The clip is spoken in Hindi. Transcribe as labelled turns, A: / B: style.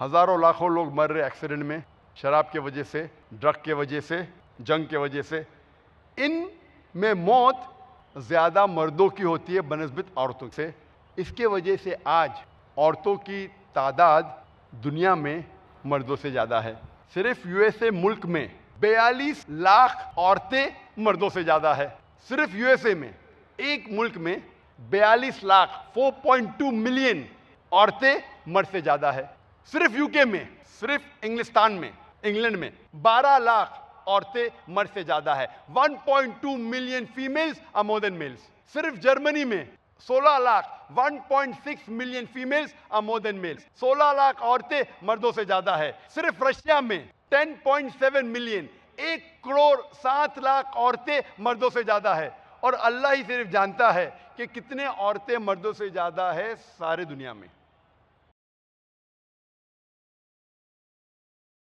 A: हज़ारों लाखों लोग मर रहे एक्सीडेंट में, शराब के वजह से, ड्रग के वजह से, जंग के वजह से। इन में मौत ज़्यादा मर्दों की होती है बनस्बत औरतों से। इसके वजह से आज औरतों की तादाद दुनिया में मर्दों से ज़्यादा है। सिर्फ यूएसए मुल्क में 42 लाख औरतें मर्दों से ज़्यादा है। सिर्फ यूएसए में, एक मुल्क में 42 लाख 4.2 मिलियन औरतें मर्द से ज़्यादा है। सिर्फ यूके में, सिर्फ इंग्लैंड में 12 लाख औरतें मर्द से ज्यादा है। 1.2 million females are more than males. सिर्फ जर्मनी में 16 lakh 1.6 million females are more than males. 16 lakh औरतें मर्दों से ज्यादा है। सिर्फ रशिया में 10.7 मिलियन, 1 करोड़ 7 लाख औरतें मर्दों से ज्यादा है। और अल्लाह ही सिर्फ जानता है कि कितने औरतें मर्दों से ज्यादा है सारे दुनिया में।